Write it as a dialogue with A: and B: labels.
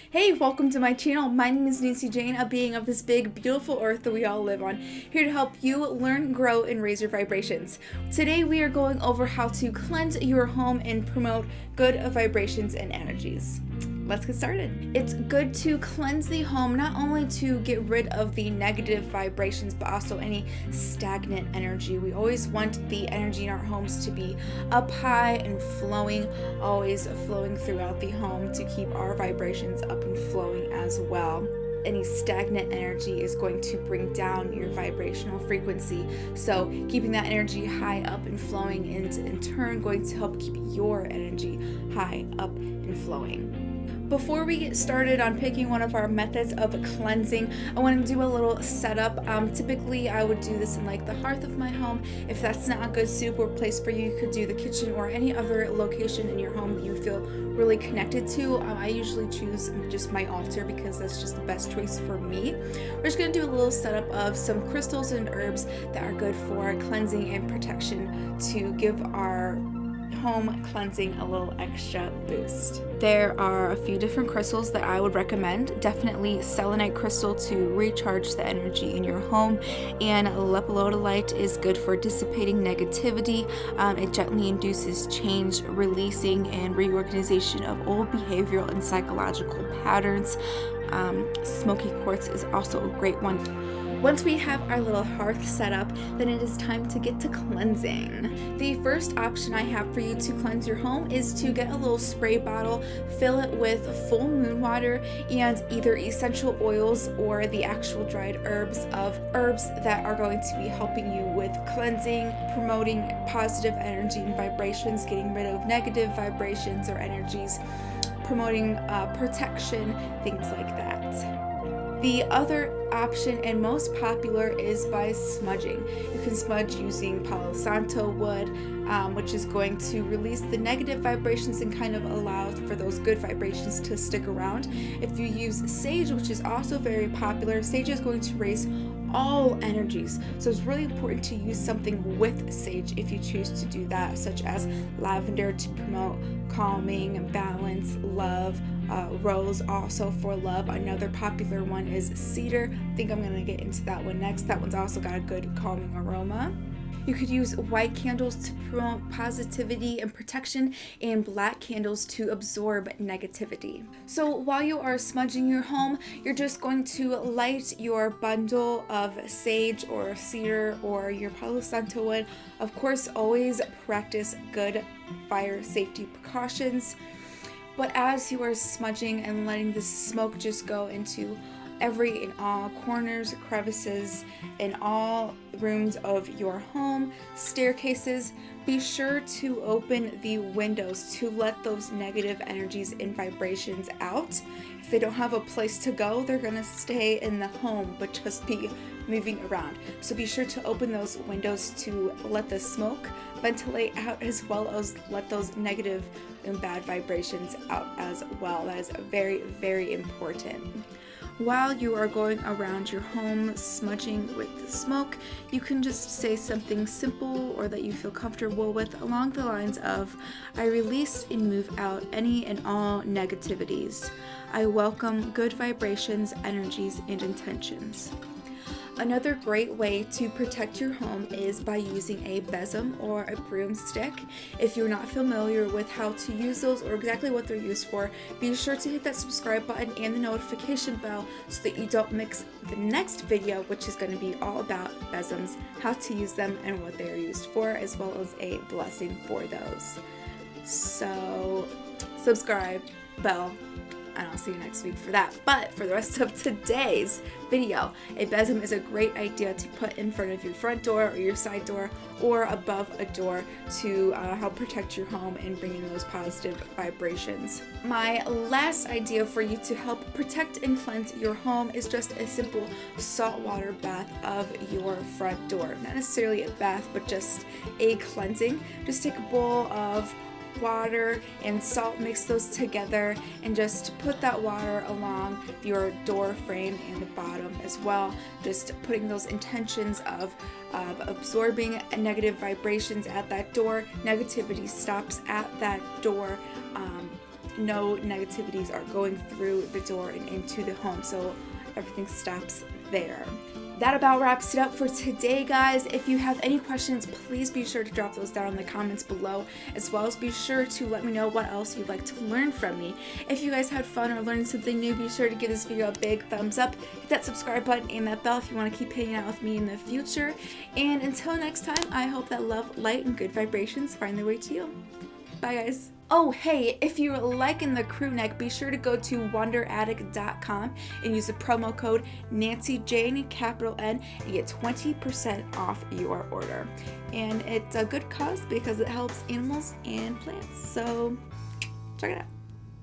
A: Hey, welcome to my channel. My name is Nancy Jane, a being of this big, beautiful earth that we all live on, here to help you learn, grow, and raise your vibrations. Today we are going over how to cleanse your home and promote good vibrations and energies. Let's get started. It's good to cleanse the home, not only to get rid of the negative vibrations, but also any stagnant energy. We always want the energy in our homes to be up high and flowing, always flowing throughout the home to keep our vibrations up and flowing as well. Any stagnant energy is going to bring down your vibrational frequency. So keeping that energy high up and flowing is in turn going to help keep your energy high up and flowing. Before we get started on picking one of our methods of cleansing, I want to do a little setup. Typically, I would do this in like the hearth of my home. If that's not a good suitable place for you, you could do the kitchen or any other location in your home that you feel really connected to. I usually choose just my altar because that's just the best choice for me. We're just going to do a little setup of some crystals and herbs that are good for cleansing and protection to give our home cleansing a little extra boost. There are a few different crystals that I would recommend. Definitely selenite crystal to recharge the energy in your home, and lepidolite is good for dissipating negativity. It gently induces change, releasing, and reorganization of old behavioral and psychological patterns. Smoky quartz is also a great one. Once we have our little hearth set up, then it is time to get to cleansing. The first option I have for you to cleanse your home is to get a little spray bottle, fill it with full moon water and either essential oils or the actual dried herbs that are going to be helping you with cleansing, promoting positive energy and vibrations, getting rid of negative vibrations or energies, promoting protection, things like that. The other option and most popular is by smudging. You can smudge using Palo Santo wood, which is going to release the negative vibrations and kind of allow for those good vibrations to stick around. If you use sage, which is also very popular, sage is going to raise all energies. So it's really important to use something with sage if you choose to do that, such as lavender to promote calming, balance, love, rose also for love. Another popular one is cedar. I think I'm going to get into that one next. That one's also got a good calming aroma. You could use white candles to promote positivity and protection, and black candles to absorb negativity. So while you are smudging your home, you're just going to light your bundle of sage or cedar or your Palo Santo wood. Of course, always practice good fire safety precautions. But as you are smudging and letting the smoke just go into every and all corners, crevices, in all rooms of your home, staircases, be sure to open the windows to let those negative energies and vibrations out. If they don't have a place to go, they're going to stay in the home, but just be moving around. So be sure to open those windows to let the smoke ventilate out, as well as let those negative and bad vibrations out as well. That is very, very important. While you are going around your home smudging with the smoke, you can just say something simple or that you feel comfortable with along the lines of, I release and move out any and all negativities. I welcome good vibrations, energies, and intentions. Another great way to protect your home is by using a besom or a broomstick. If you're not familiar with how to use those or exactly what they're used for, be sure to hit that subscribe button and the notification bell so that you don't miss the next video, which is going to be all about besoms, how to use them, and what they're used for, as well as a blessing for those. So, subscribe, bell, and I'll see you next week for that. But for the rest of today's video, a besom is a great idea to put in front of your front door or your side door or above a door to help protect your home and bring in those positive vibrations. My last idea for you to help protect and cleanse your home is just a simple saltwater bath of your front door. Not necessarily a bath, but just a cleansing. Just take a bowl of water and salt, mix those together, and just put that water along your door frame and the bottom as well. Just putting those intentions of absorbing negative vibrations at that door. Negativity stops at that door. no negativities are going through the door and into the home, so everything stops there. That about wraps it up for today, guys. If you have any questions, please be sure to drop those down in the comments below, as well as be sure to let me know what else you'd like to learn from me. If you guys had fun or learned something new, be sure to give this video a big thumbs up, hit that subscribe button and that bell if you want to keep hanging out with me in the future. And until next time, I hope that love, light, and good vibrations find their way to you. Bye, guys. Oh, hey, if you're liking the crew neck, be sure to go to wonderattic.com and use the promo code Nancy Jane, capital N, and get 20% off your order. And it's a good cause because it helps animals and plants. So check it out.